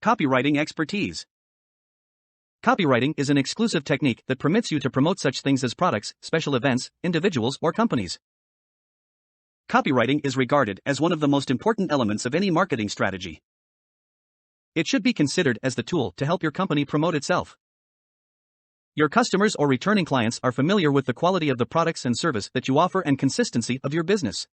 Copywriting Expertise. Copywriting is an exclusive technique that permits you to promote such things as products, special events, individuals, or companies. Copywriting is regarded as one of the most important elements of any marketing strategy. It should be considered as the tool to help your company promote itself. Your customers or returning clients are familiar with the quality of the products and service that you offer and consistency of your business.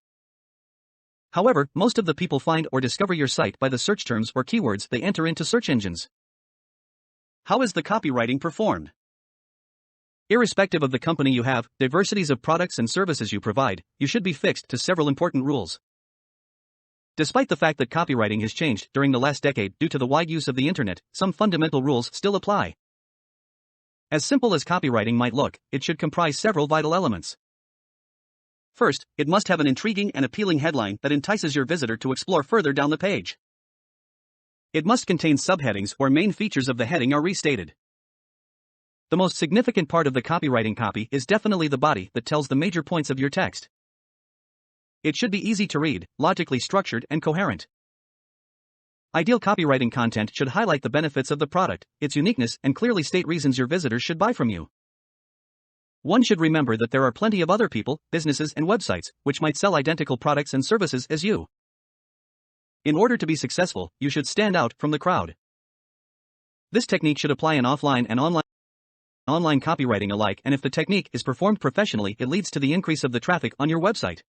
However, most of the people find or discover your site by the search terms or keywords they enter into search engines. How is the copywriting performed? Irrespective of the company you have, diversities of products and services you provide, you should be fixed to several important rules. Despite the fact that copywriting has changed during the last decade due to the wide use of the internet, some fundamental rules still apply. As simple as copywriting might look, it should comprise several vital elements. First, it must have an intriguing and appealing headline that entices your visitor to explore further down the page. It must contain subheadings or main features of the heading are restated. The most significant part of the copywriting copy is definitely the body that tells the major points of your text. It should be easy to read, logically structured, and coherent. Ideal copywriting content should highlight the benefits of the product, its uniqueness, and clearly state reasons your visitors should buy from you. One should remember that there are plenty of other people, businesses, and websites which might sell identical products and services as you. In order to be successful, you should stand out from the crowd. This technique should apply in offline and online copywriting alike, and if the technique is performed professionally, it leads to the increase of the traffic on your website.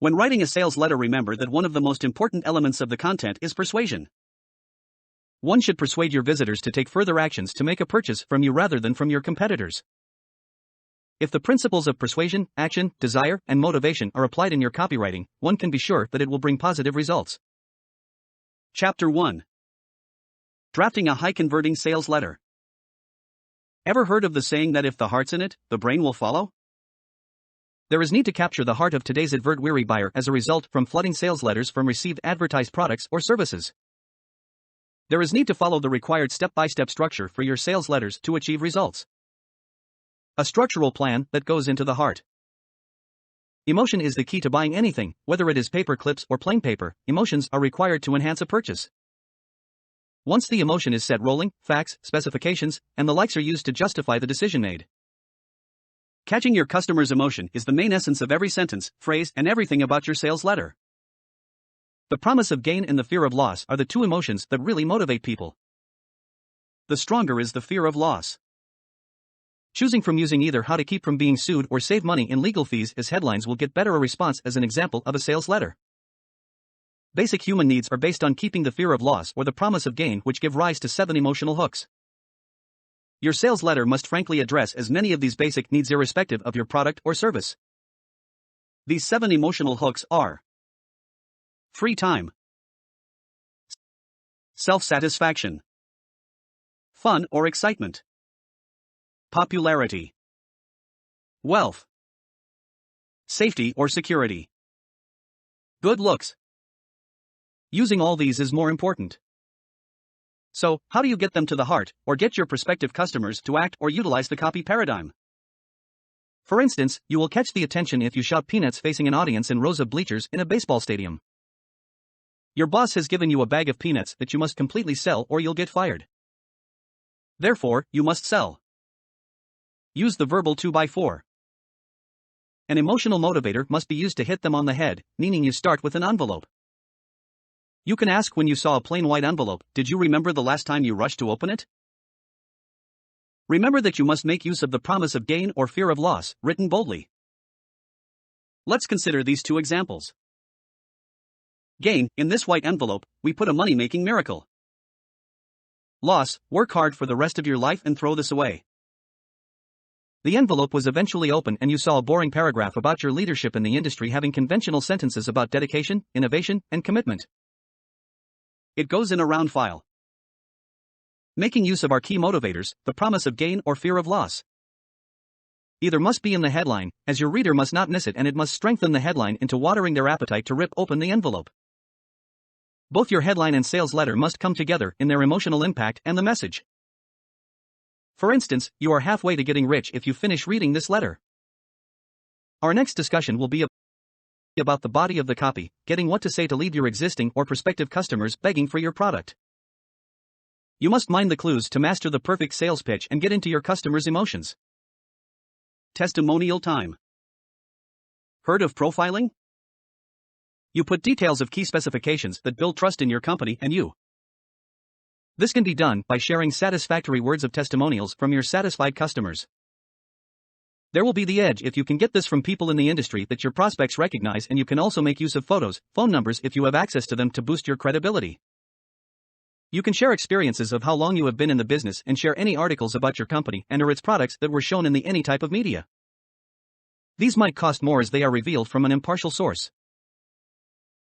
When writing a sales letter, remember that one of the most important elements of the content is persuasion. One should persuade your visitors to take further actions to make a purchase from you rather than from your competitors. If the principles of persuasion, action, desire, and motivation are applied in your copywriting, one can be sure that it will bring positive results. Chapter 1. Drafting a high-converting sales letter. Ever heard of the saying that if the heart's in it, the brain will follow? There is need to capture the heart of today's advert-weary buyer as a result from flooding sales letters from received advertised products or services. There is need to follow the required step-by-step structure for your sales letters to achieve results. A structural plan that goes into the heart. Emotion is the key to buying anything, whether it is paper clips or plain paper. Emotions are required to enhance a purchase. Once the emotion is set rolling, facts, specifications, and the likes are used to justify the decision made. Catching your customer's emotion is the main essence of every sentence, phrase, and everything about your sales letter. The promise of gain and the fear of loss are the two emotions that really motivate people. The stronger is the fear of loss. Choosing from using either how to keep from being sued or save money in legal fees as headlines will get better a response as an example of a sales letter. Basic human needs are based on keeping the fear of loss or the promise of gain, which give rise to 7 emotional hooks. Your sales letter must frankly address as many of these basic needs irrespective of your product or service. These 7 emotional hooks are: free time, self-satisfaction, fun or excitement, popularity, wealth, safety or security, good looks. Using all these is more important. So, how do you get them to the heart, or get your prospective customers to act or utilize the copy paradigm? For instance, you will catch the attention if you shout peanuts facing an audience in rows of bleachers in a baseball stadium. Your boss has given you a bag of peanuts that you must completely sell or you'll get fired. Therefore, you must sell. Use the verbal 2x4. An emotional motivator must be used to hit them on the head, meaning you start with an envelope. You can ask when you saw a plain white envelope, did you remember the last time you rushed to open it? Remember that you must make use of the promise of gain or fear of loss, written boldly. Let's consider these 2 examples. Gain: in this white envelope, we put a money-making miracle. Loss: work hard for the rest of your life and throw this away. The envelope was eventually opened and you saw a boring paragraph about your leadership in the industry having conventional sentences about dedication, innovation, and commitment. It goes in a round file. Making use of our key motivators, the promise of gain or fear of loss. Either must be in the headline, as your reader must not miss it, and it must strengthen the headline into watering their appetite to rip open the envelope. Both your headline and sales letter must come together in their emotional impact and the message. For instance, you are halfway to getting rich if you finish reading this letter. Our next discussion will be about the body of the copy, getting what to say to lead your existing or prospective customers begging for your product. You must mind the clues to master the perfect sales pitch and get into your customer's emotions. Testimonial time. Heard of profiling? You put details of key specifications that build trust in your company and you. This can be done by sharing satisfactory words of testimonials from your satisfied customers. There will be the edge if you can get this from people in the industry that your prospects recognize, and you can also make use of photos, phone numbers if you have access to them to boost your credibility. You can share experiences of how long you have been in the business and share any articles about your company and or its products that were shown in any type of media. These might cost more as they are revealed from an impartial source.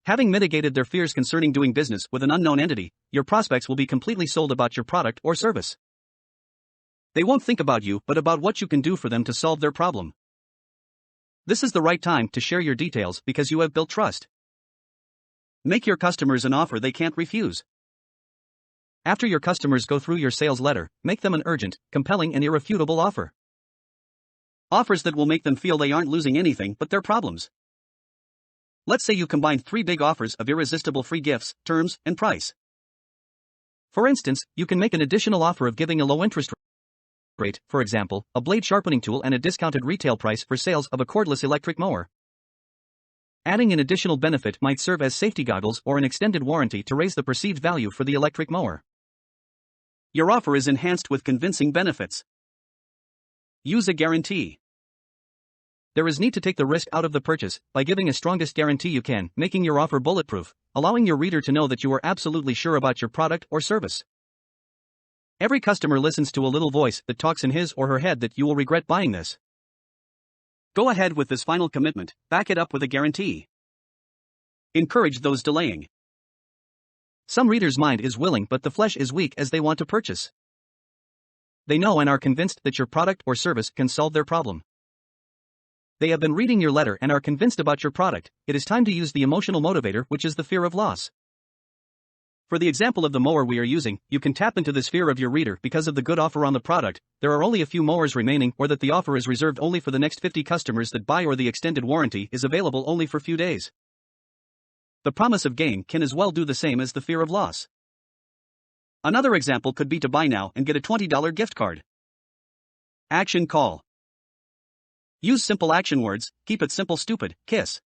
Having mitigated their fears concerning doing business with an unknown entity, your prospects will be completely sold about your product or service. They won't think about you but about what you can do for them to solve their problem. This is the right time to share your details because you have built trust. Make your customers an offer they can't refuse. After your customers go through your sales letter, make them an urgent, compelling and irrefutable offer. Offers that will make them feel they aren't losing anything but their problems. Let's say you combine 3 big offers of irresistible free gifts, terms, and price. For instance, you can make an additional offer of giving a low interest rate, for example, a blade sharpening tool and a discounted retail price for sales of a cordless electric mower. Adding an additional benefit might serve as safety goggles or an extended warranty to raise the perceived value for the electric mower. Your offer is enhanced with convincing benefits. Use a guarantee. There is need to take the risk out of the purchase by giving a strongest guarantee you can, making your offer bulletproof, allowing your reader to know that you are absolutely sure about your product or service. Every customer listens to a little voice that talks in his or her head that you will regret buying this. Go ahead with this final commitment, back it up with a guarantee. Encourage those delaying. Some readers' mind is willing but the flesh is weak as they want to purchase. They know and are convinced that your product or service can solve their problem. They have been reading your letter and are convinced about your product. It is time to use the emotional motivator, which is the fear of loss. For the example of the mower we are using, you can tap into this fear of your reader because of the good offer on the product. There are only a few mowers remaining, or that the offer is reserved only for the next 50 customers that buy, or the extended warranty is available only for few days. The promise of gain can as well do the same as the fear of loss. Another example could be to buy now and get a $20 gift card. Action call. Use simple action words, keep it simple stupid, kiss.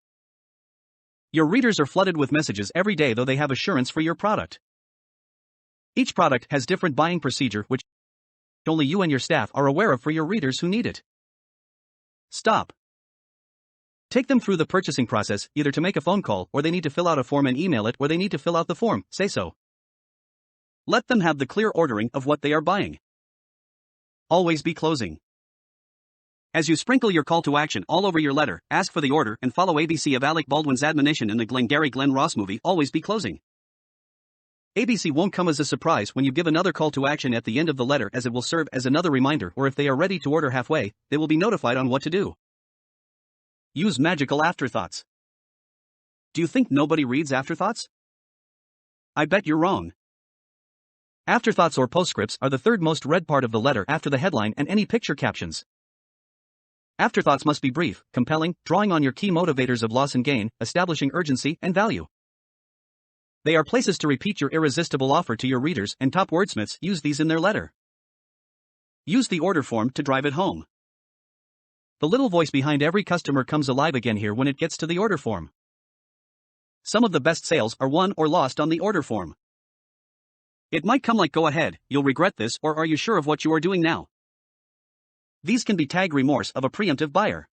Your readers are flooded with messages every day, though they have assurance for your product. Each product has different buying procedure which only you and your staff are aware of for your readers who need it. Stop. Take them through the purchasing process, either to make a phone call or they need to fill out a form and email it, or they need to fill out the form, say so. Let them have the clear ordering of what they are buying. Always be closing. As you sprinkle your call to action all over your letter, ask for the order and follow ABC of Alec Baldwin's admonition in the Glengarry Glen Ross movie, always be closing. ABC won't come as a surprise when you give another call to action at the end of the letter, as it will serve as another reminder, or if they are ready to order halfway, they will be notified on what to do. Use magical afterthoughts. Do you think nobody reads afterthoughts? I bet you're wrong. Afterthoughts or postscripts are the third most read part of the letter after the headline and any picture captions. Afterthoughts must be brief, compelling, drawing on your key motivators of loss and gain, establishing urgency and value. They are places to repeat your irresistible offer to your readers, and top wordsmiths use these in their letter. Use the order form to drive it home. The little voice behind every customer comes alive again here when it gets to the order form. Some of the best sales are won or lost on the order form. It might come like, "Go ahead, you'll regret this," or "Are you sure of what you are doing now?" These can be tag remorse of a preemptive buyer.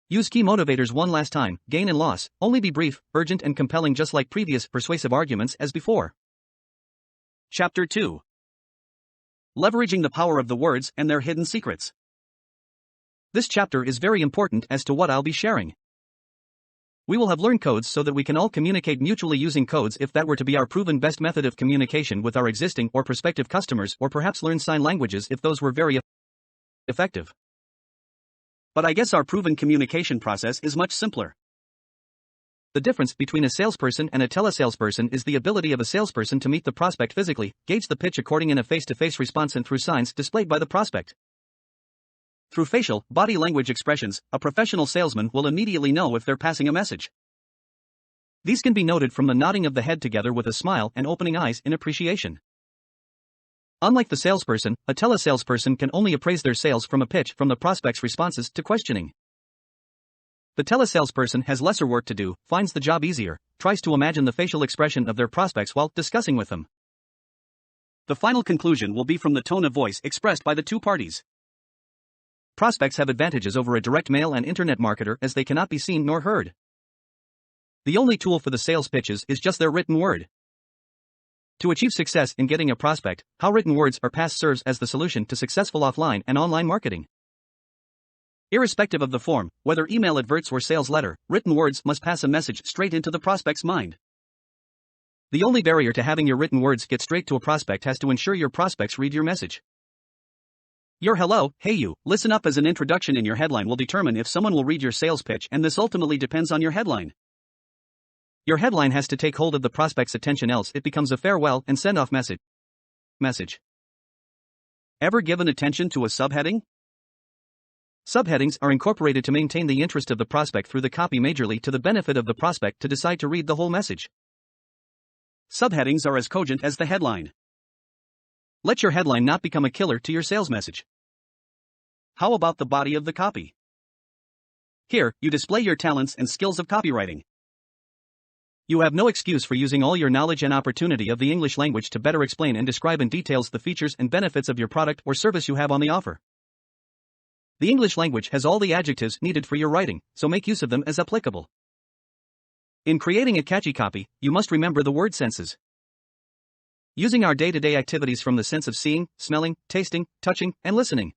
Use key motivators one last time, gain and loss, only be brief, urgent and compelling, just like previous persuasive arguments as before. Chapter 2. Leveraging the power of the words and their hidden secrets. This chapter is very important as to what I'll be sharing. We will have learned codes so that we can all communicate mutually using codes, if that were to be our proven best method of communication with our existing or prospective customers, or perhaps learn sign languages if those were very effective. But I guess our proven communication process is much simpler. The difference between a salesperson and a telesalesperson is the ability of a salesperson to meet the prospect physically, gauge the pitch according in a face-to-face response, and through signs displayed by the prospect. Through facial, body language expressions, a professional salesman will immediately know if they're passing a message. These can be noted from the nodding of the head together with a smile and opening eyes in appreciation. Unlike the salesperson, a telesalesperson can only appraise their sales from a pitch from the prospect's responses to questioning. The telesalesperson has lesser work to do, finds the job easier, tries to imagine the facial expression of their prospects while discussing with them. The final conclusion will be from the tone of voice expressed by the two parties. Prospects have advantages over a direct mail and internet marketer as they cannot be seen nor heard. The only tool for the sales pitches is just their written word. To achieve success in getting a prospect, how written words are passed serves as the solution to successful offline and online marketing. Irrespective of the form, whether email adverts or sales letter, written words must pass a message straight into the prospect's mind. The only barrier to having your written words get straight to a prospect has to ensure your prospects read your message. Your hello, hey you, listen up as an introduction in your headline will determine if someone will read your sales pitch, and this ultimately depends on your headline. Your headline has to take hold of the prospect's attention, else it becomes a farewell and send-off message. Ever given attention to a subheading? Subheadings are incorporated to maintain the interest of the prospect through the copy, majorly to the benefit of the prospect to decide to read the whole message. Subheadings are as cogent as the headline. Let your headline not become a killer to your sales message. How about the body of the copy? Here, you display your talents and skills of copywriting. You have no excuse for using all your knowledge and opportunity of the English language to better explain and describe in details the features and benefits of your product or service you have on the offer. The English language has all the adjectives needed for your writing, so make use of them as applicable. In creating a catchy copy, you must remember the word senses. Using our day-to-day activities from the sense of seeing, smelling, tasting, touching, and listening.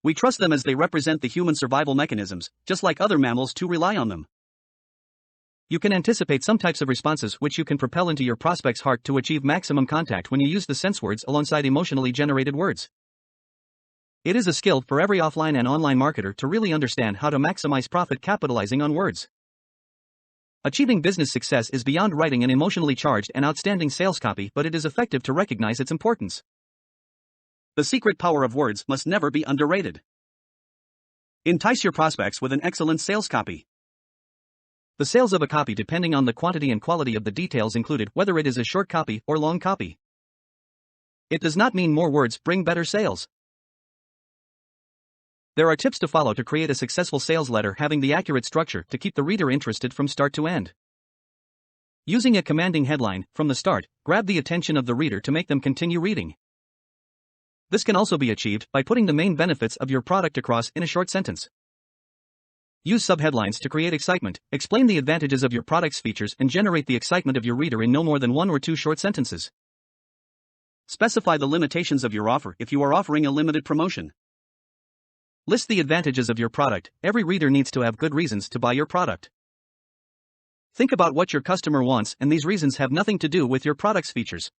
We trust them as they represent the human survival mechanisms, just like other mammals too rely on them. You can anticipate some types of responses which you can propel into your prospect's heart to achieve maximum contact when you use the sense words alongside emotionally generated words. It is a skill for every offline and online marketer to really understand how to maximize profit capitalizing on words. Achieving business success is beyond writing an emotionally charged and outstanding sales copy, but it is effective to recognize its importance. The secret power of words must never be underrated. Entice your prospects with an excellent sales copy. The sales of a copy depending on the quantity and quality of the details included, whether it is a short copy or long copy. It does not mean more words bring better sales. There are tips to follow to create a successful sales letter having the accurate structure to keep the reader interested from start to end. Using a commanding headline from the start, grab the attention of the reader to make them continue reading. This can also be achieved by putting the main benefits of your product across in a short sentence. Use subheadlines to create excitement, explain the advantages of your product's features, and generate the excitement of your reader in no more than 1 or 2 short sentences. Specify the limitations of your offer if you are offering a limited promotion. List the advantages of your product. Every reader needs to have good reasons to buy your product. Think about what your customer wants, and these reasons have nothing to do with your product's features.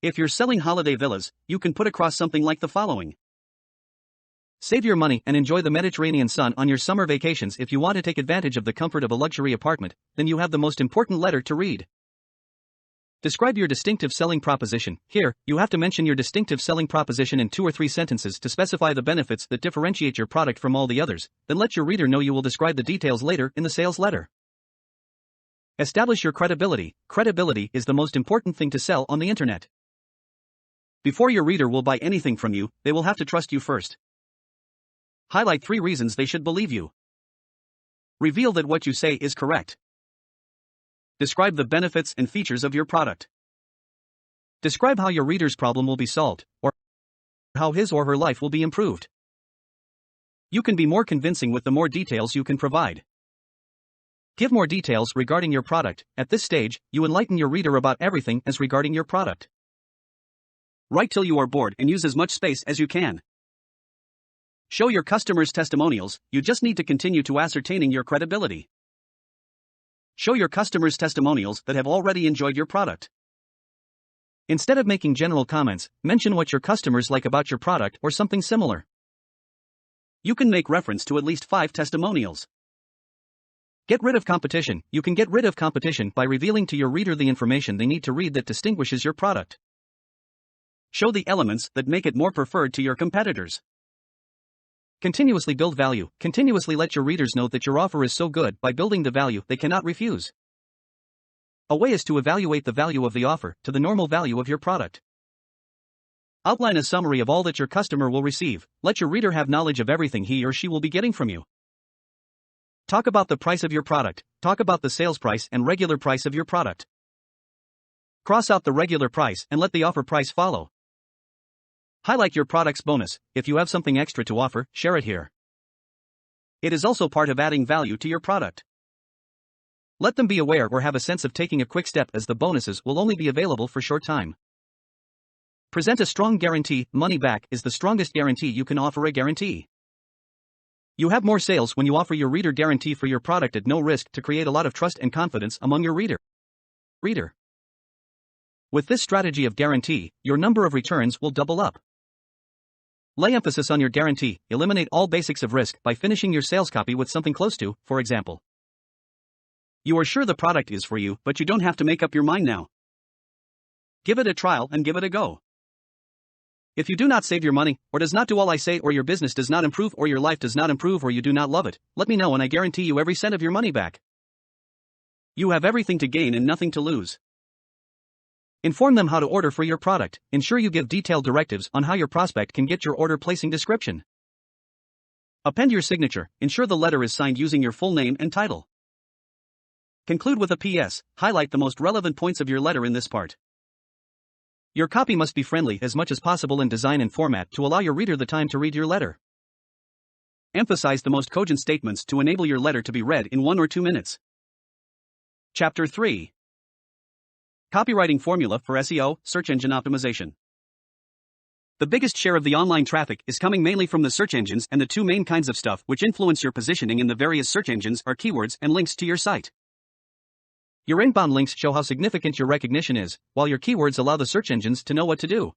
If you're selling holiday villas, you can put across something like the following. Save your money and enjoy the Mediterranean sun on your summer vacations. If you want to take advantage of the comfort of a luxury apartment, then you have the most important letter to read. Describe your distinctive selling proposition. Here, you have to mention your distinctive selling proposition in 2 or 3 sentences to specify the benefits that differentiate your product from all the others, then let your reader know you will describe the details later in the sales letter. Establish your credibility. Credibility is the most important thing to sell on the internet. Before your reader will buy anything from you, they will have to trust you first. Highlight 3 reasons they should believe you. Reveal that what you say is correct. Describe the benefits and features of your product. Describe how your reader's problem will be solved, or how his or her life will be improved. You can be more convincing with the more details you can provide. Give more details regarding your product. At this stage, you enlighten your reader about everything as regarding your product. Write till you are bored and use as much space as you can. Show your customers testimonials. You just need to continue to ascertaining your credibility. Show your customers testimonials that have already enjoyed your product. Instead of making general comments, mention what your customers like about your product or something similar. You can make reference to at least 5 testimonials. Get rid of competition. You can get rid of competition by revealing to your reader the information they need to read that distinguishes your product. Show the elements that make it more preferred to your competitors. Continuously build value. Continuously let your readers know that your offer is so good by building the value they cannot refuse. A way is to evaluate the value of the offer to the normal value of your product. Outline a summary of all that your customer will receive. Let your reader have knowledge of everything he or she will be getting from you. Talk about the price of your product. Talk about the sales price and regular price of your product. Cross out the regular price and let the offer price follow. Highlight your product's bonus. If you have something extra to offer, share it here. It is also part of adding value to your product. Let them be aware or have a sense of taking a quick step, as the bonuses will only be available for short time. Present a strong guarantee. Money back is the strongest guarantee you can offer. A guarantee. You have more sales when you offer your reader guarantee for your product at no risk to create a lot of trust and confidence among your reader. With this strategy of guarantee, your number of returns will double up. Lay emphasis on your guarantee. Eliminate all basics of risk by finishing your sales copy with something close to, for example, you are sure the product is for you, but you don't have to make up your mind now. Give it a trial and give it a go. If you do not save your money, or does not do all I say, or your business does not improve, or your life does not improve, or you do not love it, let me know and I guarantee you every cent of your money back. You have everything to gain and nothing to lose. Inform them how to order for your product. Ensure you give detailed directives on how your prospect can get your order placing description. Append your signature. Ensure the letter is signed using your full name and title. Conclude with a PS. Highlight the most relevant points of your letter in this part. Your copy must be friendly as much as possible in design and format to allow your reader the time to read your letter. Emphasize the most cogent statements to enable your letter to be read in 1 or 2 minutes. Chapter 3. Copywriting Formula for SEO, Search Engine Optimization. The biggest share of the online traffic is coming mainly from the search engines, and the two main kinds of stuff which influence your positioning in the various search engines are keywords and links to your site. Your inbound links show how significant your recognition is, while your keywords allow the search engines to know what to do.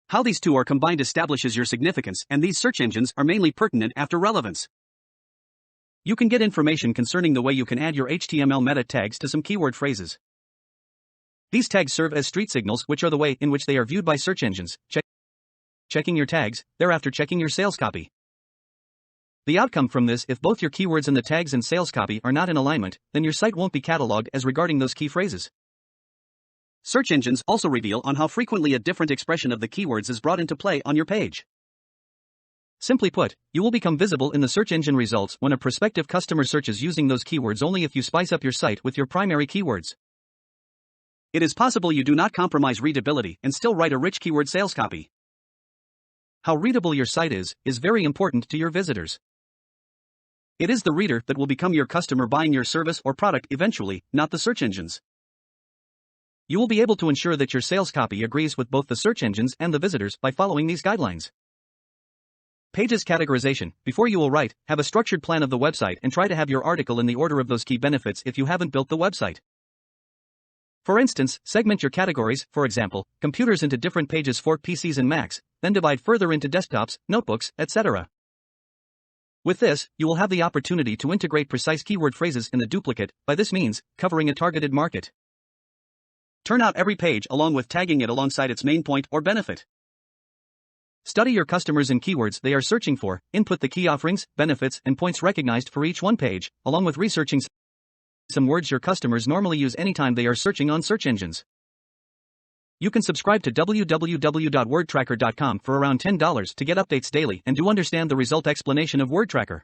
How these two are combined establishes your significance, and these search engines are mainly pertinent after relevance. You can get information concerning the way you can add your HTML meta tags to some keyword phrases. These tags serve as street signals, which are the way in which they are viewed by search engines. Checking your tags, thereafter checking your sales copy. The outcome from this: if both your keywords and the tags and sales copy are not in alignment, then your site won't be cataloged as regarding those key phrases. Search engines also reveal on how frequently a different expression of the keywords is brought into play on your page. Simply put, you will become visible in the search engine results when a prospective customer searches using those keywords only if you spice up your site with your primary keywords. It is possible you do not compromise readability and still write a rich keyword sales copy. How readable your site is very important to your visitors. It is the reader that will become your customer buying your service or product eventually, not the search engines. You will be able to ensure that your sales copy agrees with both the search engines and the visitors by following these guidelines. Pages categorization. Before you will write, have a structured plan of the website and try to have your article in the order of those key benefits if you haven't built the website. For instance, segment your categories, for example, computers, into different pages for PCs and Macs, then divide further into desktops, notebooks, etc. With this, you will have the opportunity to integrate precise keyword phrases in the duplicate, by this means, covering a targeted market. Turn out every page along with tagging it alongside its main point or benefit. Study your customers and keywords they are searching for, input the key offerings, benefits, and points recognized for each one page, along with researching some words your customers normally use anytime they are searching on search engines. You can subscribe to www.wordtracker.com for around $10 to get updates daily and to understand the result explanation of WordTracker.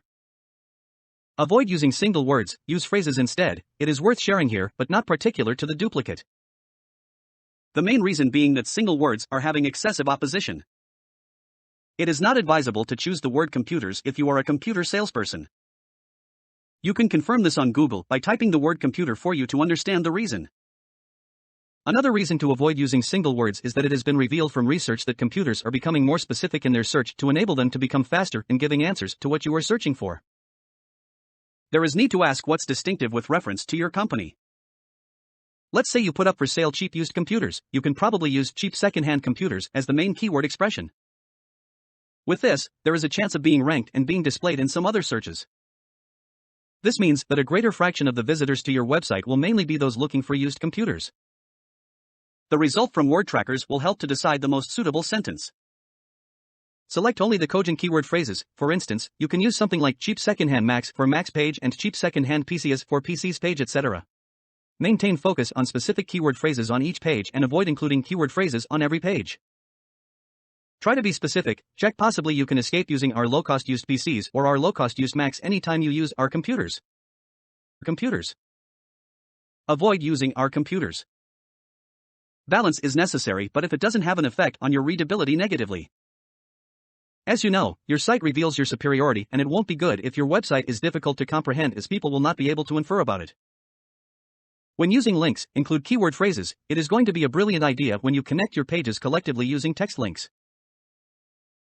Avoid using single words, use phrases instead. It is worth sharing here, but not particular to the duplicate. The main reason being that single words are having excessive opposition. It is not advisable to choose the word computers if you are a computer salesperson. You can confirm this on Google by typing the word computer for you to understand the reason. Another reason to avoid using single words is that it has been revealed from research that computers are becoming more specific in their search to enable them to become faster in giving answers to what you are searching for. There is need to ask what's distinctive with reference to your company. Let's say you put up for sale cheap used computers. You can probably use cheap second-hand computers as the main keyword expression. With this, there is a chance of being ranked and being displayed in some other searches. This means that a greater fraction of the visitors to your website will mainly be those looking for used computers. The result from word trackers will help to decide the most suitable sentence. Select only the cogent keyword phrases. For instance, you can use something like cheap secondhand Macs for Macs page and cheap secondhand PCs for PCs page, etc. Maintain focus on specific keyword phrases on each page and avoid including keyword phrases on every page. Try to be specific. Check possibly you can escape using our low-cost used PCs or our low-cost used Macs anytime you use our computers. Avoid using our computers. Balance is necessary, but if it doesn't have an effect on your readability negatively. As you know, your site reveals your superiority, and it won't be good if your website is difficult to comprehend, as people will not be able to infer about it. When using links, include keyword phrases. It is going to be a brilliant idea when you connect your pages collectively using text links.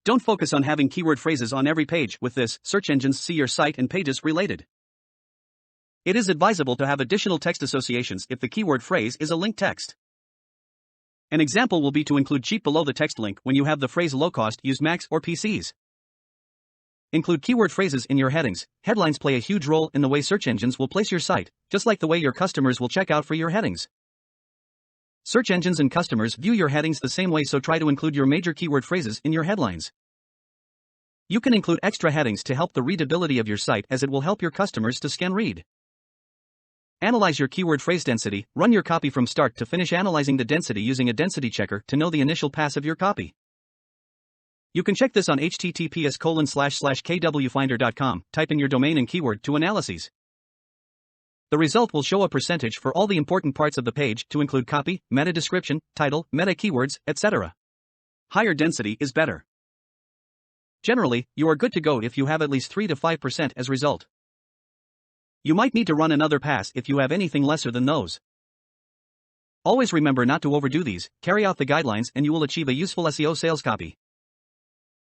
Don't focus on having keyword phrases on every page. With this, search engines see your site and pages related. It is advisable to have additional text associations if the keyword phrase is a link text. An example will be to include cheap below the text link when you have the phrase low-cost used Macs or PCs. Include keyword phrases in your headings. Headlines play a huge role in the way search engines will place your site, just like the way your customers will check out for your headings. Search engines and customers view your headings the same way, so try to include your major keyword phrases in your headlines. You can include extra headings to help the readability of your site, as it will help your customers to scan read. Analyze your keyword phrase density. Run your copy from start to finish analyzing the density using a density checker to know the initial pass of your copy. You can check this on https://kwfinder.com. Type in your domain and keyword to analyses. The result will show a percentage for all the important parts of the page, to include copy, meta description, title, meta keywords, etc. Higher density is better. Generally, you are good to go if you have at least 3 to 5% as result. You might need to run another pass if you have anything lesser than those. Always remember not to overdo these. Carry out the guidelines and you will achieve a useful SEO sales copy.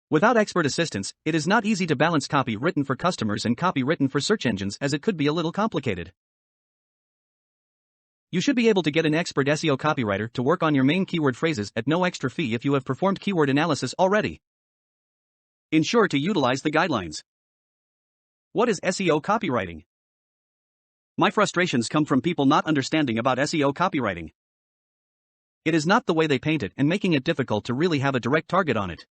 Without expert assistance, it is not easy to balance copy written for customers and copy written for search engines, as it could be a little complicated. You should be able to get an expert SEO copywriter to work on your main keyword phrases at no extra fee if you have performed keyword analysis already. Ensure to utilize the guidelines. What is SEO copywriting? My frustrations come from people not understanding about SEO copywriting. It is not the way they paint it and making it difficult to really have a direct target on it.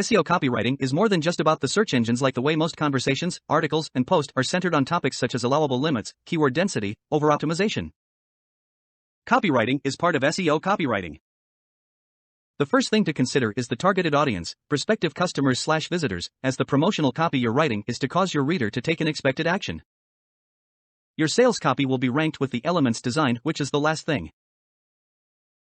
SEO copywriting is more than just about the search engines, like the way most conversations, articles, and posts are centered on topics such as allowable limits, keyword density, over-optimization. Copywriting is part of SEO copywriting. The first thing to consider is the targeted audience, prospective customers/visitors, as the promotional copy you're writing is to cause your reader to take an expected action. Your sales copy will be ranked with the elements designed, which is the last thing.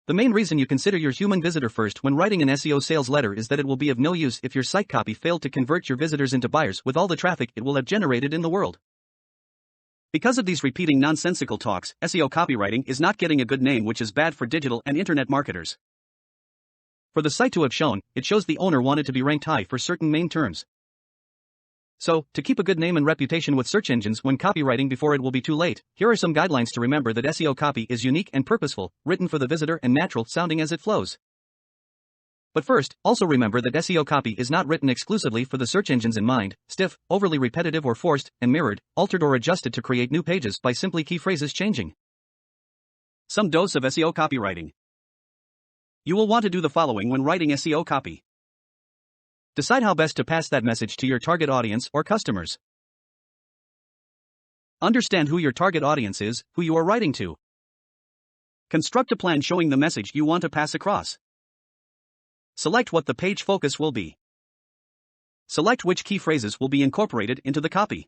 The main reason you consider your human visitor first when writing an SEO sales letter is that it will be of no use if your site copy failed to convert your visitors into buyers with all the traffic it will have generated in the world. Because of these repeating nonsensical talks, SEO copywriting is not getting a good name, which is bad for digital and internet marketers. For the site to have shown, it shows the owner wanted to be ranked high for certain main terms. So, to keep a good name and reputation with search engines when copywriting before it will be too late, here are some guidelines to remember. That SEO copy is unique and purposeful, written for the visitor and natural sounding as it flows. But first, also remember that SEO copy is not written exclusively for the search engines in mind. Stiff, overly repetitive or forced, and mirrored, altered or adjusted to create new pages by simply key phrases changing. Some dose of SEO copywriting. You will want to do the following when writing SEO copy. Decide how best to pass that message to your target audience or customers. Understand who your target audience is, who you are writing to. Construct a plan showing the message you want to pass across. Select what the page focus will be. Select which key phrases will be incorporated into the copy.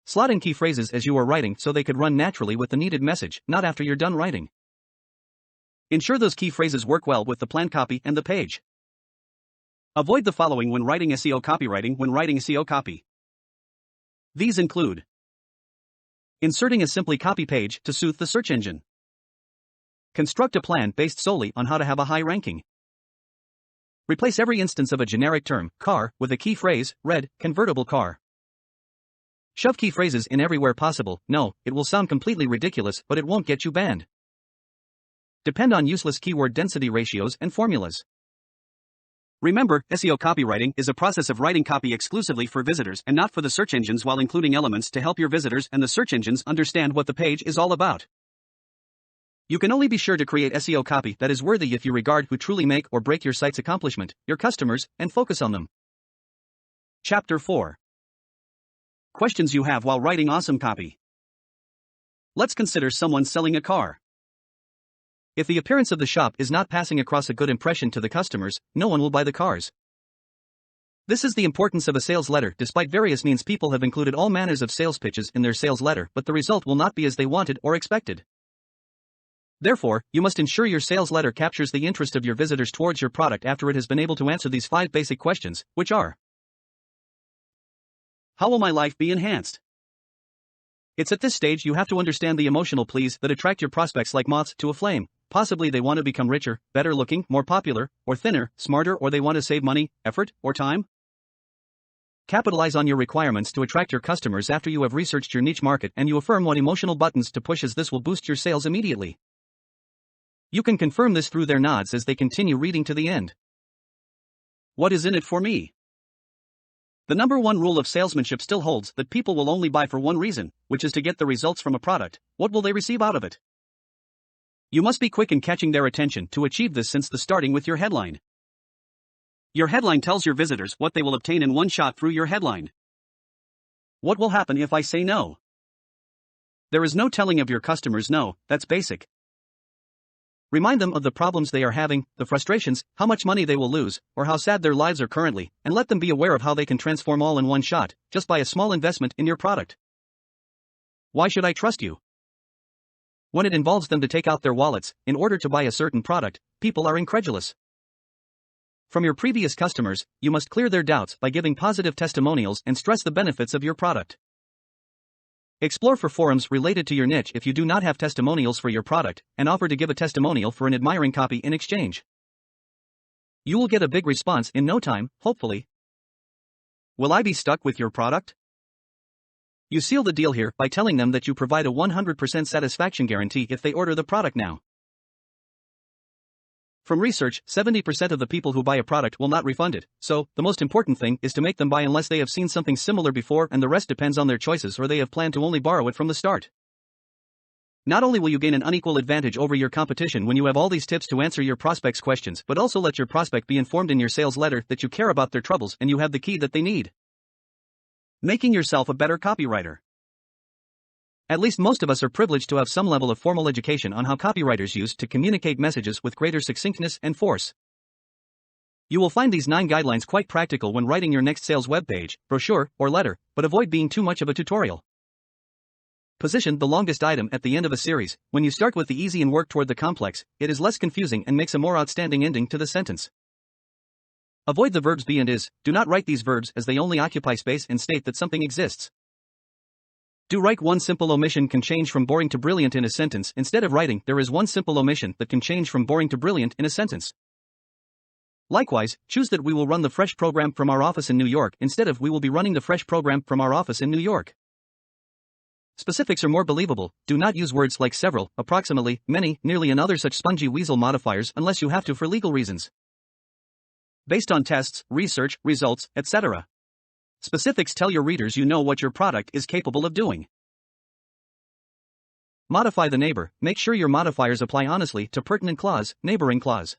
Slot in key phrases as you are writing so they could run naturally with the needed message, not after you're done writing. Ensure those key phrases work well with the planned copy and the page. Avoid the following when writing SEO copywriting. When writing SEO copy, these include: inserting a simply copy page to soothe the search engine. Construct a plan based solely on how to have a high ranking. Replace every instance of a generic term, car, with a key phrase, red, convertible car. Shove key phrases in everywhere possible. No, it will sound completely ridiculous, but it won't get you banned. Depend on useless keyword density ratios and formulas. Remember, SEO copywriting is a process of writing copy exclusively for visitors and not for the search engines, while including elements to help your visitors and the search engines understand what the page is all about. You can only be sure to create SEO copy that is worthy if you regard who truly make or break your site's accomplishment, your customers, and focus on them. Chapter 4. Questions you have while writing awesome copy. Let's consider someone selling a car. If the appearance of the shop is not passing across a good impression to the customers, no one will buy the cars. This is the importance of a sales letter. Despite various means, people have included all manners of sales pitches in their sales letter, but the result will not be as they wanted or expected. Therefore, you must ensure your sales letter captures the interest of your visitors towards your product after it has been able to answer these 5 basic questions, which are: how will my life be enhanced? It's at this stage you have to understand the emotional pleas that attract your prospects like moths to a flame. Possibly they want to become richer, better looking, more popular, or thinner, smarter, or they want to save money, effort, or time. Capitalize on your requirements to attract your customers after you have researched your niche market and you affirm what emotional buttons to push, as this will boost your sales immediately. You can confirm this through their nods as they continue reading to the end. What is in it for me? The number one rule of salesmanship still holds, that people will only buy for one reason, which is to get the results from a product. What will they receive out of it? You must be quick in catching their attention to achieve this, since the starting with your headline. Your headline tells your visitors what they will obtain in one shot through your headline. What will happen if I say no? There is no telling of your customers no, that's basic. Remind them of the problems they are having, the frustrations, how much money they will lose, or how sad their lives are currently, and let them be aware of how they can transform all in one shot, just by a small investment in your product. Why should I trust you? When it involves them to take out their wallets in order to buy a certain product, people are incredulous. From your previous customers, you must clear their doubts by giving positive testimonials and stress the benefits of your product. Explore for forums related to your niche if you do not have testimonials for your product, and offer to give a testimonial for an admiring copy in exchange. You will get a big response in no time, hopefully. Will I be stuck with your product? You seal the deal here by telling them that you provide a 100% satisfaction guarantee if they order the product now. From research, 70% of the people who buy a product will not refund it, so the most important thing is to make them buy unless they have seen something similar before, and the rest depends on their choices, or they have planned to only borrow it from the start. Not only will you gain an unequal advantage over your competition when you have all these tips to answer your prospect's questions, but also let your prospect be informed in your sales letter that you care about their troubles and you have the key that they need. Making yourself a better copywriter. At least most of us are privileged to have some level of formal education on how copywriters use to communicate messages with greater succinctness and force. You will find these 9 guidelines quite practical when writing your next sales webpage, brochure, or letter, but avoid being too much of a tutorial. Position the longest item at the end of a series. When you start with the easy and work toward the complex, it is less confusing and makes a more outstanding ending to the sentence. Avoid the verbs be and is. Do not write these verbs, as they only occupy space and state that something exists. Do write one simple omission can change from boring to brilliant in a sentence, instead of writing there is one simple omission that can change from boring to brilliant in a sentence. Likewise, choose that we will run the Fresh program from our office in New York instead of we will be running the Fresh program from our office in New York. Specifics are more believable. Do not use words like several, approximately, many, nearly, and other such spongy weasel modifiers unless you have to for legal reasons. Based on tests, research, results, etc. Specifics tell your readers you know what your product is capable of doing. Modify the neighbor. Make sure your modifiers apply honestly to pertinent clause, neighboring clause.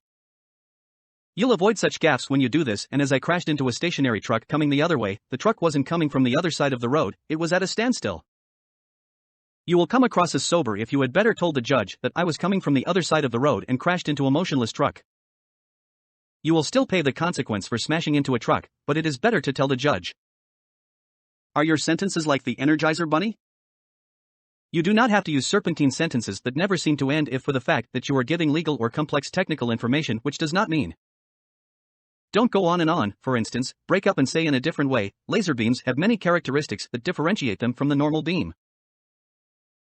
You'll avoid such gaffes when you do this. And as I crashed into a stationary truck coming the other way, the truck wasn't coming from the other side of the road, it was at a standstill. You will come across as sober if you had better told the judge that I was coming from the other side of the road and crashed into a motionless truck. You will still pay the consequence for smashing into a truck, but it is better to tell the judge. Are your sentences like the Energizer Bunny? You do not have to use serpentine sentences that never seem to end if for the fact that you are giving legal or complex technical information which does not mean. Don't go on and on. For instance, break up and say in a different way. Laser beams have many characteristics that differentiate them from the normal beam.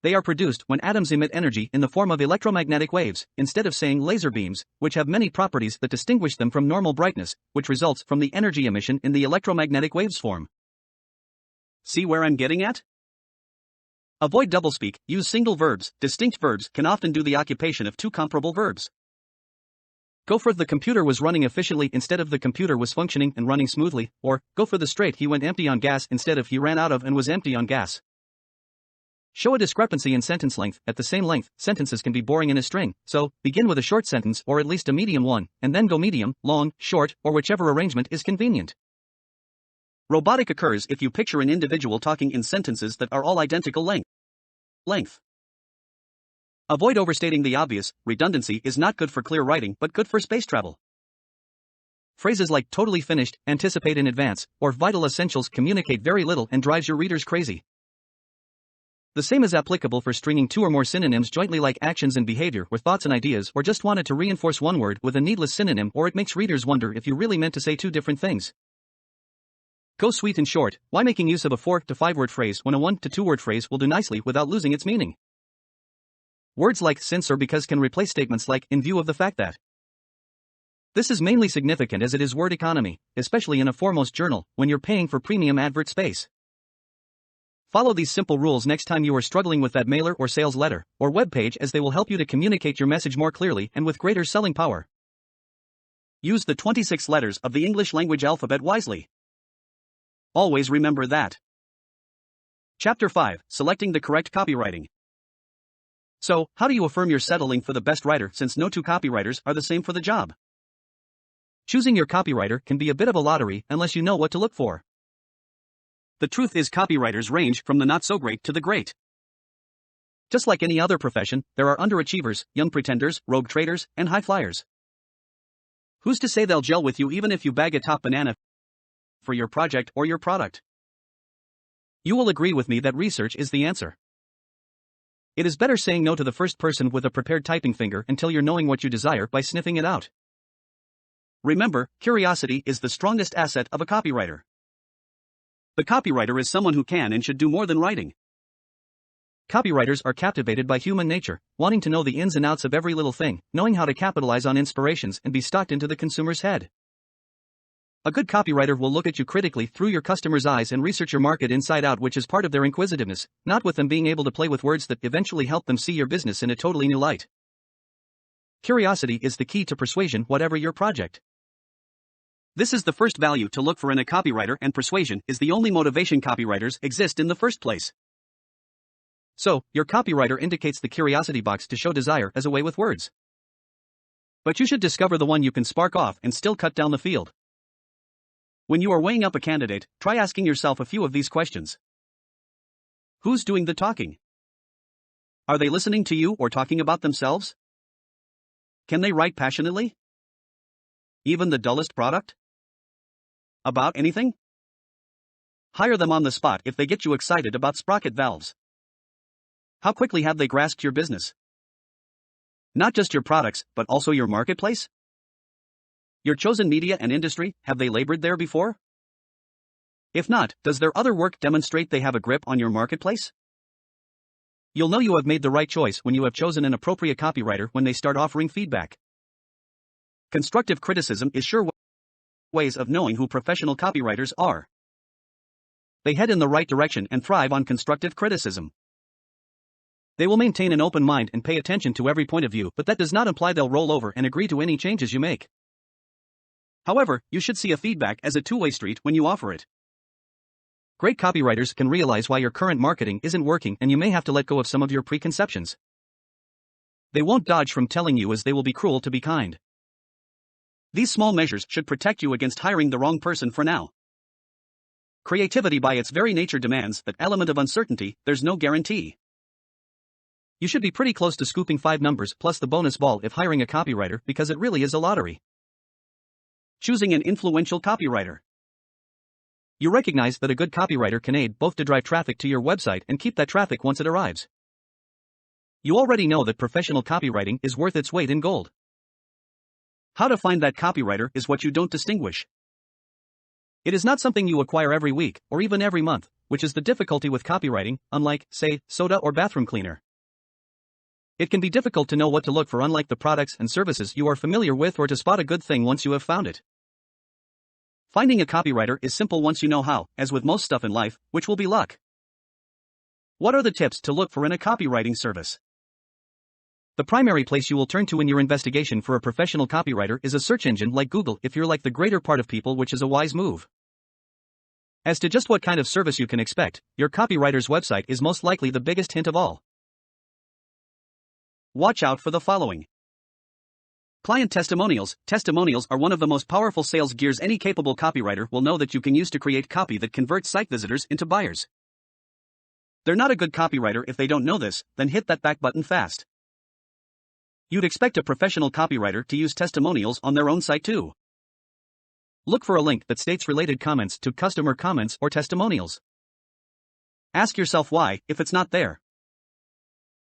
They are produced when atoms emit energy in the form of electromagnetic waves, instead of saying laser beams, which have many properties that distinguish them from normal brightness, which results from the energy emission in the electromagnetic waves form. See where I'm getting at? Avoid doublespeak. Use single verbs. Distinct verbs can often do the occupation of two comparable verbs. Go for the computer was running efficiently instead of the computer was functioning and running smoothly, or go for the straight he went empty on gas instead of he ran out of and was empty on gas. Show a discrepancy in sentence length. At the same length, sentences can be boring in a string, so begin with a short sentence or at least a medium one, and then go medium, long, short, or whichever arrangement is convenient. Robotic occurs if you picture an individual talking in sentences that are all identical length. Avoid overstating the obvious. Redundancy is not good for clear writing but good for space travel. Phrases like totally finished, anticipate in advance, or vital essentials communicate very little and drives your readers crazy. The same is applicable for stringing two or more synonyms jointly like actions and behavior or thoughts and ideas, or just wanted to reinforce one word with a needless synonym, or it makes readers wonder if you really meant to say two different things. Go sweet and short. Why making use of a 4 to 5 word phrase when a 1 to 2 word phrase will do nicely without losing its meaning? Words like since or because can replace statements like in view of the fact that. This is mainly significant as it is word economy, especially in a foremost journal, when you're paying for premium advert space. Follow these simple rules next time you are struggling with that mailer or sales letter or web page, as they will help you to communicate your message more clearly and with greater selling power. Use the 26 letters of the English language alphabet wisely. Always remember that. Chapter 5: Selecting the correct copywriting. So, how do you affirm you're settling for the best writer, since no two copywriters are the same for the job? Choosing your copywriter can be a bit of a lottery unless you know what to look for. The truth is, copywriters range from the not-so-great to the great. Just like any other profession, there are underachievers, young pretenders, rogue traders, and high flyers. Who's to say they'll gel with you even if you bag a top banana for your project or your product? You will agree with me that research is the answer. It is better saying no to the first person with a prepared typing finger until you're knowing what you desire by sniffing it out. Remember, curiosity is the strongest asset of a copywriter. The copywriter is someone who can and should do more than writing. Copywriters are captivated by human nature, wanting to know the ins and outs of every little thing, knowing how to capitalize on inspirations and be stocked into the consumer's head. A good copywriter will look at you critically through your customer's eyes and research your market inside out, which is part of their inquisitiveness, not with them being able to play with words that eventually help them see your business in a totally new light. Curiosity is the key to persuasion, whatever your project. This is the first value to look for in a copywriter, and persuasion is the only motivation copywriters exist in the first place. So, your copywriter indicates the curiosity box to show desire as a way with words. But you should discover the one you can spark off and still cut down the field. When you are weighing up a candidate, try asking yourself a few of these questions. Who's doing the talking? Are they listening to you or talking about themselves? Can they write passionately? Even the dullest product? About anything? Hire them on the spot if they get you excited about sprocket valves. How quickly have they grasped your business? Not just your products, but also your marketplace? Your chosen media and industry, have they labored there before? If not, does their other work demonstrate they have a grip on your marketplace? You'll know you have made the right choice when you have chosen an appropriate copywriter when they start offering feedback. Constructive criticism is sure ways of knowing who professional copywriters are. They head in the right direction and thrive on constructive criticism. They will maintain an open mind and pay attention to every point of view, but that does not imply they'll roll over and agree to any changes you make. However, you should see a feedback as a two-way street when you offer it. Great copywriters can realize why your current marketing isn't working, and you may have to let go of some of your preconceptions. They won't dodge from telling you, as they will be cruel to be kind. These small measures should protect you against hiring the wrong person for now. Creativity by its very nature demands that element of uncertainty. There's no guarantee. You should be pretty close to scooping 5 numbers plus the bonus ball if hiring a copywriter, because it really is a lottery. Choosing an influential copywriter. You recognize that a good copywriter can aid both to drive traffic to your website and keep that traffic once it arrives. You already know that professional copywriting is worth its weight in gold. How to find that copywriter is what you don't distinguish. It is not something you acquire every week, or even every month, which is the difficulty with copywriting, unlike, say, soda or bathroom cleaner. It can be difficult to know what to look for, unlike the products and services you are familiar with, or to spot a good thing once you have found it. Finding a copywriter is simple once you know how, as with most stuff in life, which will be luck. What are the tips to look for in a copywriting service? The primary place you will turn to in your investigation for a professional copywriter is a search engine like Google, if you're like the greater part of people, which is a wise move. As to just what kind of service you can expect, your copywriter's website is most likely the biggest hint of all. Watch out for the following. Client testimonials. Testimonials are one of the most powerful sales gears any capable copywriter will know that you can use to create copy that converts site visitors into buyers. They're not a good copywriter if they don't know this, then hit that back button fast. You'd expect a professional copywriter to use testimonials on their own site too. Look for a link that states related comments to customer comments or testimonials. Ask yourself why, if it's not there.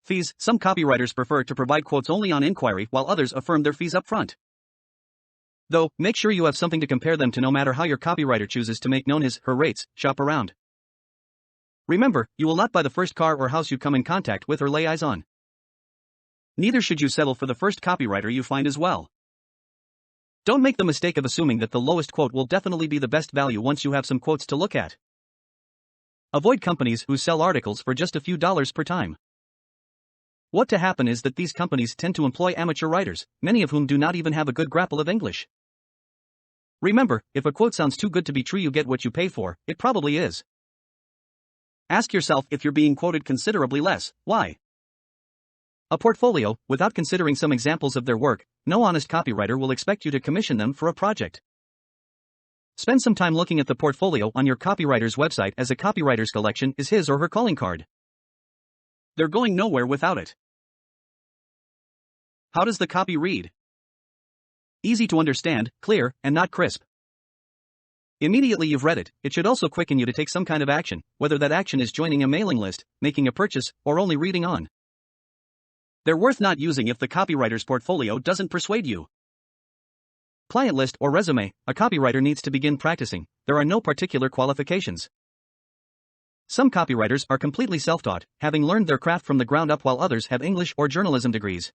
Fees. Some copywriters prefer to provide quotes only on inquiry while others affirm their fees up front. Though, make sure you have something to compare them to no matter how your copywriter chooses to make known his/her rates. Shop around. Remember, you will not buy the first car or house you come in contact with or lay eyes on. Neither should you settle for the first copywriter you find as well. Don't make the mistake of assuming that the lowest quote will definitely be the best value once you have some quotes to look at. Avoid companies who sell articles for just a few dollars per time. What to happen is that these companies tend to employ amateur writers, many of whom do not even have a good grapple of English. Remember, if a quote sounds too good to be true, you get what you pay for. It probably is. Ask yourself if you're being quoted considerably less, why? A portfolio, without considering some examples of their work, no honest copywriter will expect you to commission them for a project. Spend some time looking at the portfolio on your copywriter's website, as a copywriter's collection is his or her calling card. They're going nowhere without it. How does the copy read? Easy to understand, clear, and not crisp. Immediately you've read it, it should also quicken you to take some kind of action, whether that action is joining a mailing list, making a purchase, or only reading on. They're worth not using if the copywriter's portfolio doesn't persuade you. Client list or resume. A copywriter needs to begin practicing. There are no particular qualifications. Some copywriters are completely self-taught, having learned their craft from the ground up, while others have English or journalism degrees.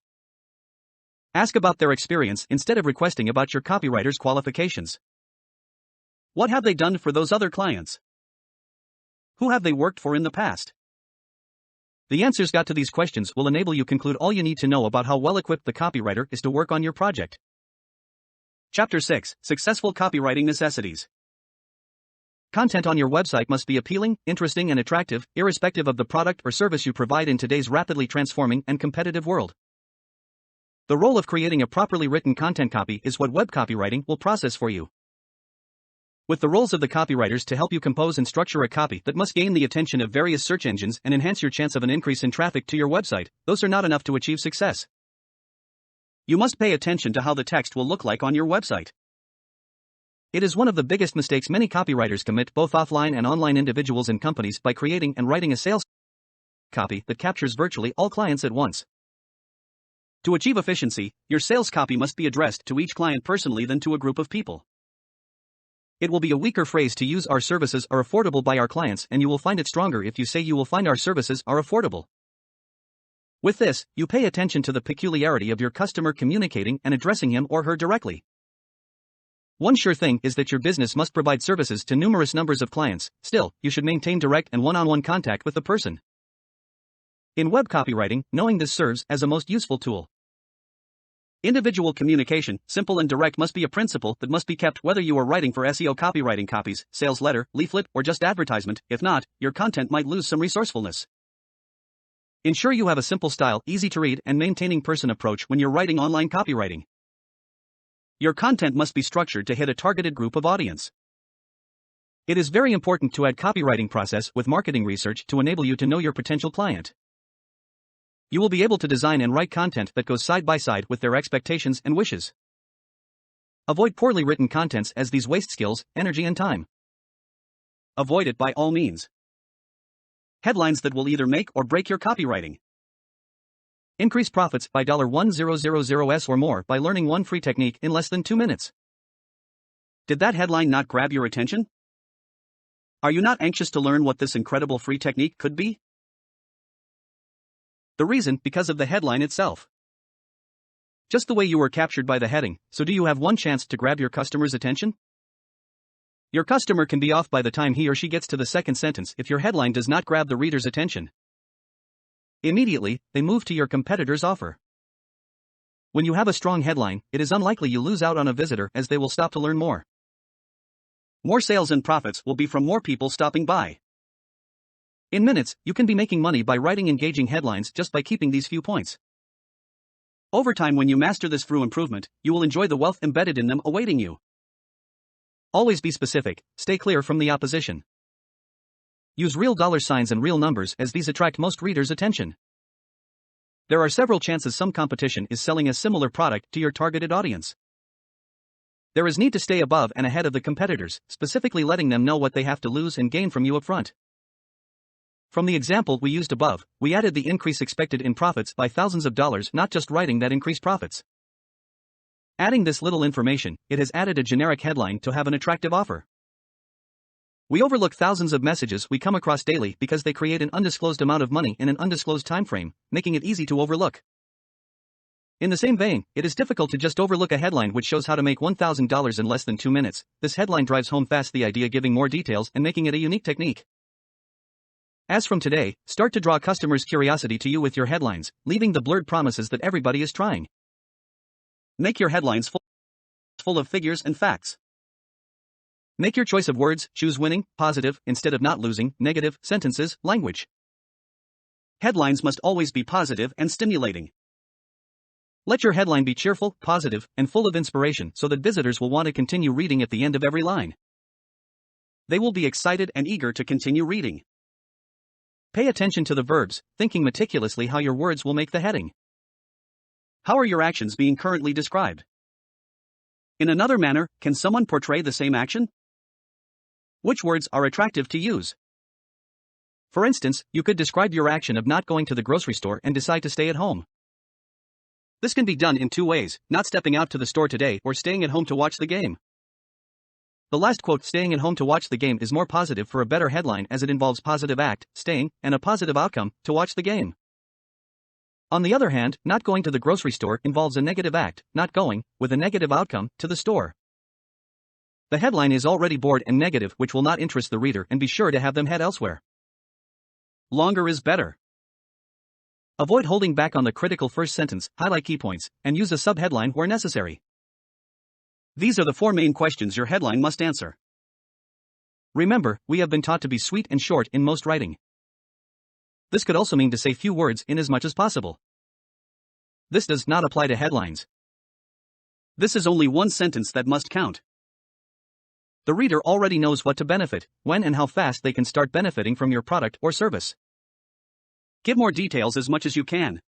Ask about their experience instead of requesting about your copywriter's qualifications. What have they done for those other clients? Who have they worked for in the past? The answers got to these questions will enable you conclude all you need to know about how well equipped the copywriter is to work on your project. Chapter 6: Successful Copywriting Necessities. Content on your website must be appealing, interesting, and attractive, irrespective of the product or service you provide in today's rapidly transforming and competitive world. The role of creating a properly written content copy is what web copywriting will process for you. With the roles of the copywriters to help you compose and structure a copy that must gain the attention of various search engines and enhance your chance of an increase in traffic to your website, those are not enough to achieve success. You must pay attention to how the text will look like on your website. It is one of the biggest mistakes many copywriters commit, both offline and online, individuals and companies, by creating and writing a sales copy that captures virtually all clients at once. To achieve efficiency, your sales copy must be addressed to each client personally than to a group of people. It will be a weaker phrase to use "our services are affordable by our clients," and you will find it stronger if you say "you will find our services are affordable." With this, you pay attention to the peculiarity of your customer communicating and addressing him or her directly. One sure thing is that your business must provide services to numerous numbers of clients. Still, you should maintain direct and one-on-one contact with the person. In web copywriting, knowing this serves as a most useful tool. Individual communication, simple and direct, must be a principle that must be kept whether you are writing for SEO copywriting copies, sales letter, leaflet, or just advertisement. If not, your content might lose some resourcefulness. Ensure you have a simple style, easy to read, and maintaining person approach when you're writing online copywriting. Your content must be structured to hit a targeted group of audience. It is very important to add copywriting process with marketing research to enable you to know your potential client. You will be able to design and write content that goes side by side with their expectations and wishes. Avoid poorly written contents, as these waste skills, energy, and time. Avoid it by all means. Headlines that will either make or break your copywriting. Increase profits by $1000s or more by learning one free technique in less than 2 minutes. Did that headline not grab your attention? Are you not anxious to learn what this incredible free technique could be? The reason, because of the headline itself. Just the way you were captured by the heading. So do you have one chance to grab your customer's attention? Your customer can be off by the time he or she gets to the second sentence if your headline does not grab the reader's attention. Immediately, they move to your competitor's offer. When you have a strong headline, it is unlikely you lose out on a visitor, as they will stop to learn more. More sales and profits will be from more people stopping by. In minutes, you can be making money by writing engaging headlines just by keeping these few points. Over time, when you master this through improvement, you will enjoy the wealth embedded in them awaiting you. Always be specific, stay clear from the opposition. Use real dollar signs and real numbers, as these attract most readers' attention. There are several chances some competition is selling a similar product to your targeted audience. There is need to stay above and ahead of the competitors, specifically letting them know what they have to lose and gain from you upfront. From the example we used above, we added the increase expected in profits by thousands of dollars, not just writing that increased profits. Adding this little information, it has added a generic headline to have an attractive offer. We overlook thousands of messages we come across daily because they create an undisclosed amount of money in an undisclosed time frame, making it easy to overlook. In the same vein, it is difficult to just overlook a headline which shows how to make $1,000 in less than 2 minutes. This headline drives home fast the idea, giving more details and making it a unique technique. As from today, start to draw customers' curiosity to you with your headlines, leaving the blurred promises that everybody is trying. Make your headlines full of figures and facts. Make your choice of words, choose winning, positive, instead of not losing, negative, sentences, language. Headlines must always be positive and stimulating. Let your headline be cheerful, positive, and full of inspiration so that visitors will want to continue reading at the end of every line. They will be excited and eager to continue reading. Pay attention to the verbs, thinking meticulously how your words will make the heading. How are your actions being currently described? In another manner, can someone portray the same action? Which words are attractive to use? For instance, you could describe your action of not going to the grocery store and decide to stay at home. This can be done in 2 ways, not stepping out to the store today or staying at home to watch the game. The last quote, staying at home to watch the game, is more positive for a better headline as it involves positive act, staying, and a positive outcome, to watch the game. On the other hand, not going to the grocery store involves a negative act, not going, with a negative outcome, to the store. The headline is already bored and negative, which will not interest the reader and be sure to have them head elsewhere. Longer is better. Avoid holding back on the critical first sentence, highlight key points, and use a subheadline where necessary. These are the 4 main questions your headline must answer. Remember, we have been taught to be sweet and short in most writing. This could also mean to say few words in as much as possible. This does not apply to headlines. This is only 1 sentence that must count. The reader already knows what to benefit, when and how fast they can start benefiting from your product or service. Give more details as much as you can.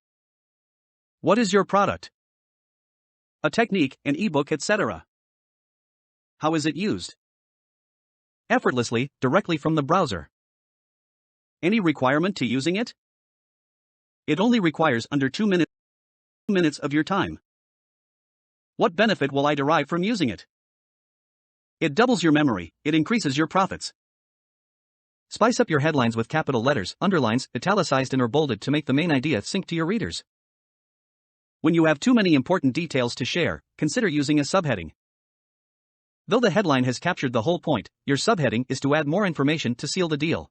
What is your product? A technique, an ebook, etc. How is it used? Effortlessly, directly from the browser. Any requirement to using it? It only requires under 2 minutes of your time. What benefit will I derive from using it? It doubles your memory, it increases your profits. Spice up your headlines with capital letters, underlines, italicized and or bolded to make the main idea sink to your readers. When you have too many important details to share, consider using a subheading. Though the headline has captured the whole point, your subheading is to add more information to seal the deal.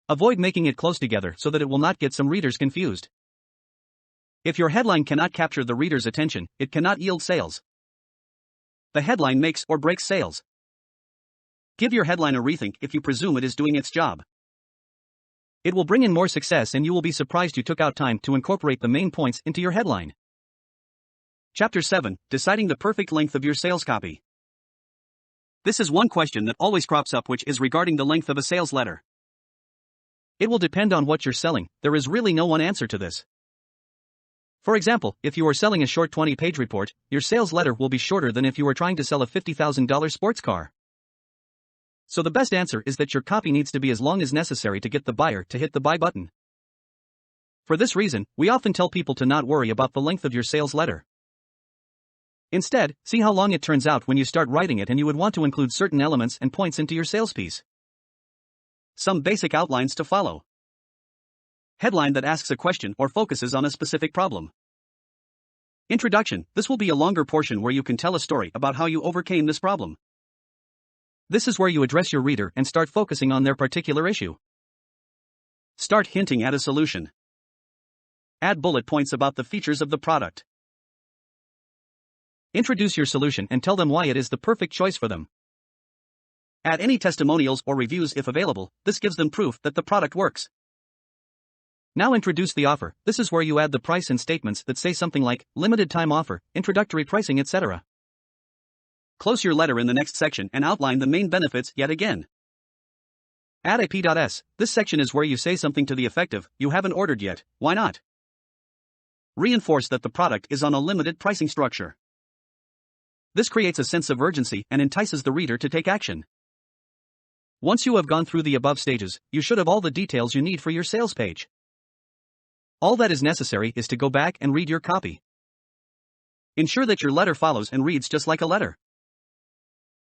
Avoid making it close together so that it will not get some readers confused. If your headline cannot capture the reader's attention, it cannot yield sales. The headline makes or breaks sales. Give your headline a rethink if you presume it is doing its job. It will bring in more success and you will be surprised you took out time to incorporate the main points into your headline. Chapter 7, Deciding the perfect length of your sales copy. This is one question that always crops up, which is regarding the length of a sales letter. It will depend on what you're selling, there is really no one answer to this. For example, if you are selling a short 20-page report, your sales letter will be shorter than if you were trying to sell a $50,000 sports car. So the best answer is that your copy needs to be as long as necessary to get the buyer to hit the buy button. For this reason, we often tell people to not worry about the length of your sales letter. Instead, see how long it turns out when you start writing it, and you would want to include certain elements and points into your sales piece. Some basic outlines to follow. Headline that asks a question or focuses on a specific problem. Introduction. This will be a longer portion where you can tell a story about how you overcame this problem. This is where you address your reader and start focusing on their particular issue. Start hinting at a solution. Add bullet points about the features of the product. Introduce your solution and tell them why it is the perfect choice for them. Add any testimonials or reviews if available, this gives them proof that the product works. Now introduce the offer. This is where you add the price and statements that say something like, limited time offer, introductory pricing, etc. Close your letter in the next section and outline the main benefits yet again. Add a P.S. This section is where you say something to the effect of, you haven't ordered yet, why not? Reinforce that the product is on a limited pricing structure. This creates a sense of urgency and entices the reader to take action. Once you have gone through the above stages, you should have all the details you need for your sales page. All that is necessary is to go back and read your copy. Ensure that your letter follows and reads just like a letter.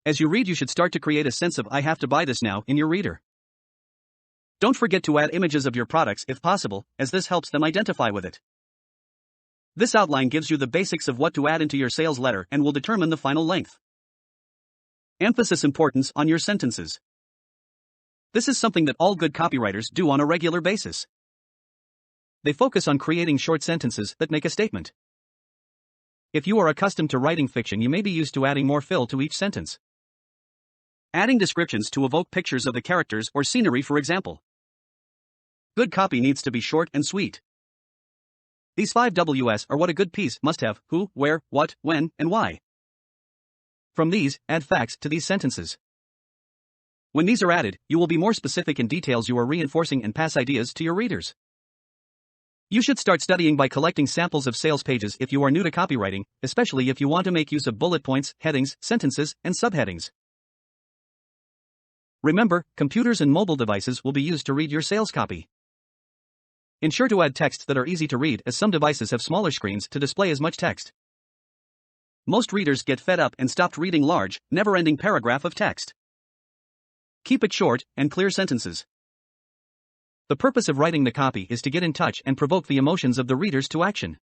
As you read, you should start to create a sense of "I have to buy this now" in your reader. Don't forget to add images of your products if possible, as this helps them identify with it. This outline gives you the basics of what to add into your sales letter and will determine the final length. Emphasis importance on your sentences. This is something that all good copywriters do on a regular basis. They focus on creating short sentences that make a statement. If you are accustomed to writing fiction, you may be used to adding more fill to each sentence. Adding descriptions to evoke pictures of the characters or scenery, for example. Good copy needs to be short and sweet. These 5 W's are what a good piece must have: who, where, what, when, and why. From these, add facts to these sentences. When these are added, you will be more specific in details you are reinforcing and pass ideas to your readers. You should start studying by collecting samples of sales pages if you are new to copywriting, especially if you want to make use of bullet points, headings, sentences, and subheadings. Remember, computers and mobile devices will be used to read your sales copy. Ensure to add text that are easy to read, as some devices have smaller screens to display as much text. Most readers get fed up and stopped reading large, never-ending paragraph of text. Keep it short and clear sentences. The purpose of writing the copy is to get in touch and provoke the emotions of the readers to action.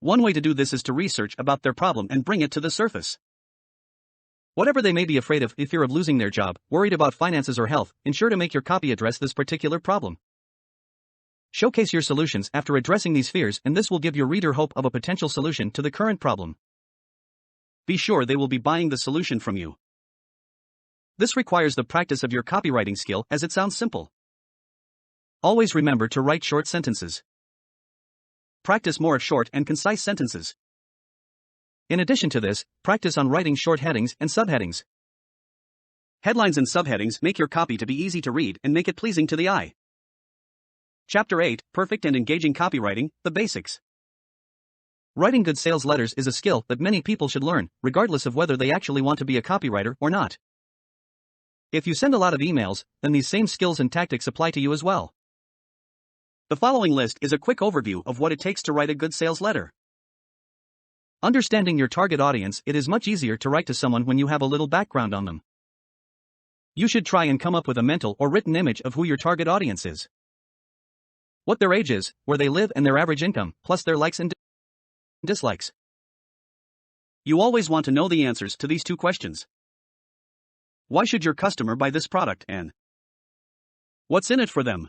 One way to do this is to research about their problem and bring it to the surface. Whatever they may be afraid of, if fear of losing their job, worried about finances or health, ensure to make your copy address this particular problem. Showcase your solutions after addressing these fears, and this will give your reader hope of a potential solution to the current problem. Be sure they will be buying the solution from you. This requires the practice of your copywriting skill, as it sounds simple. Always remember to write short sentences. Practice more of short and concise sentences. In addition to this, practice on writing short headings and subheadings. Headlines and subheadings make your copy to be easy to read and make it pleasing to the eye. Chapter 8, Perfect and Engaging Copywriting, the Basics. Writing good sales letters is a skill that many people should learn, regardless of whether they actually want to be a copywriter or not. If you send a lot of emails, then these same skills and tactics apply to you as well. The following list is a quick overview of what it takes to write a good sales letter. Understanding your target audience, it is much easier to write to someone when you have a little background on them. You should try and come up with a mental or written image of who your target audience is. What their age is, where they live, and their average income, plus their likes and dislikes. You always want to know the answers to these 2 questions. Why should your customer buy this product, and what's in it for them?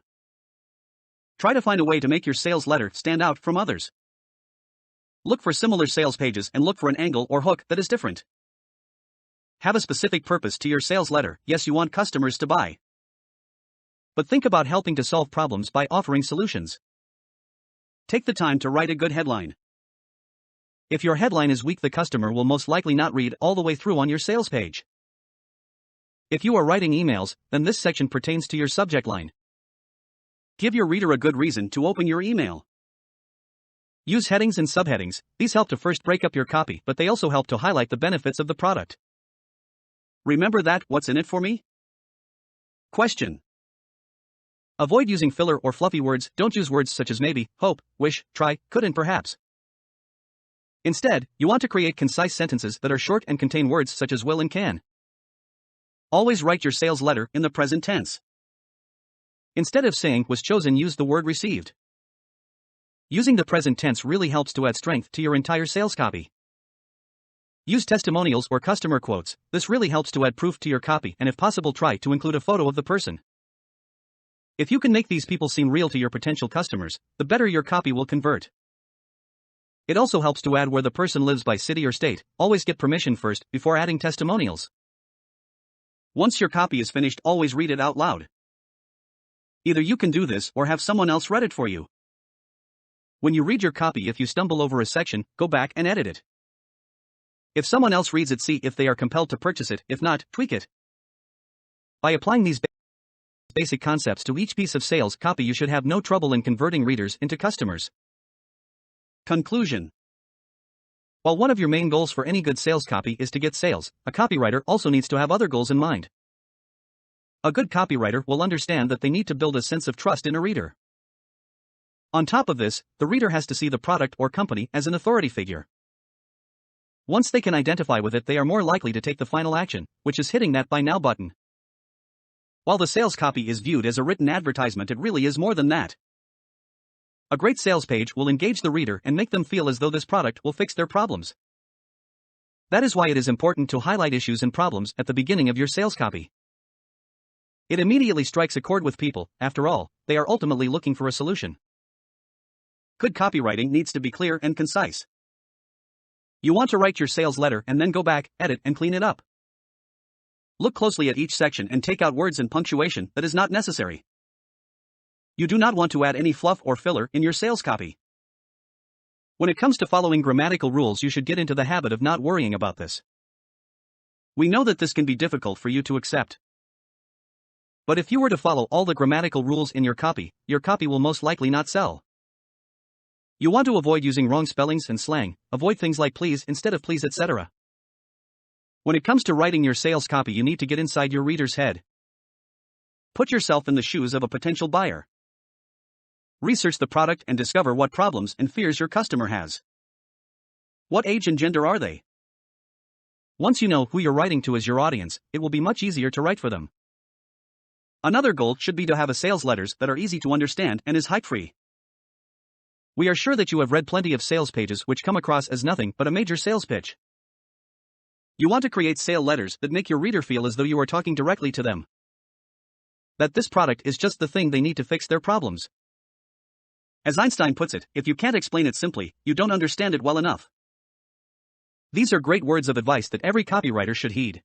Try to find a way to make your sales letter stand out from others. Look for similar sales pages and look for an angle or hook that is different. Have a specific purpose to your sales letter. Yes, you want customers to buy. But think about helping to solve problems by offering solutions. Take the time to write a good headline. If your headline is weak, the customer will most likely not read all the way through on your sales page. If you are writing emails, then this section pertains to your subject line. Give your reader a good reason to open your email. Use headings and subheadings. These help to first break up your copy, but they also help to highlight the benefits of the product. Remember that, what's in it for me? Question. Avoid using filler or fluffy words. Don't use words such as maybe, hope, wish, try, could, and perhaps. Instead, you want to create concise sentences that are short and contain words such as will and can. Always write your sales letter in the present tense. Instead of saying was chosen, use the word received. Using the present tense really helps to add strength to your entire sales copy. Use testimonials or customer quotes. This really helps to add proof to your copy, and if possible, try to include a photo of the person. If you can make these people seem real to your potential customers, the better your copy will convert. It also helps to add where the person lives by city or state. Always get permission first before adding testimonials. Once your copy is finished, always read it out loud. Either you can do this or have someone else read it for you. When you read your copy, if you stumble over a section, go back and edit it. If someone else reads it, see if they are compelled to purchase it. If not, tweak it. By applying these basic concepts to each piece of sales copy, you should have no trouble in converting readers into customers. Conclusion. While one of your main goals for any good sales copy is to get sales, a copywriter also needs to have other goals in mind. A good copywriter will understand that they need to build a sense of trust in a reader. On top of this, the reader has to see the product or company as an authority figure. Once they can identify with it, they are more likely to take the final action, which is hitting that buy now button. While the sales copy is viewed as a written advertisement, it really is more than that. A great sales page will engage the reader and make them feel as though this product will fix their problems. That is why it is important to highlight issues and problems at the beginning of your sales copy. It immediately strikes a chord with people. After all, they are ultimately looking for a solution. Good copywriting needs to be clear and concise. You want to write your sales letter and then go back, edit, and clean it up. Look closely at each section and take out words and punctuation that is not necessary. You do not want to add any fluff or filler in your sales copy. When it comes to following grammatical rules, you should get into the habit of not worrying about this. We know that this can be difficult for you to accept. But if you were to follow all the grammatical rules in your copy will most likely not sell. You want to avoid using wrong spellings and slang, avoid things like please instead of please, etc. When it comes to writing your sales copy, you need to get inside your reader's head. Put yourself in the shoes of a potential buyer. Research the product and discover what problems and fears your customer has. What age and gender are they? Once you know who you're writing to as your audience, it will be much easier to write for them. Another goal should be to have a sales letters that are easy to understand and is hype-free. We are sure that you have read plenty of sales pages which come across as nothing but a major sales pitch. You want to create sale letters that make your reader feel as though you are talking directly to them. That this product is just the thing they need to fix their problems. As Einstein puts it, if you can't explain it simply, you don't understand it well enough. These are great words of advice that every copywriter should heed.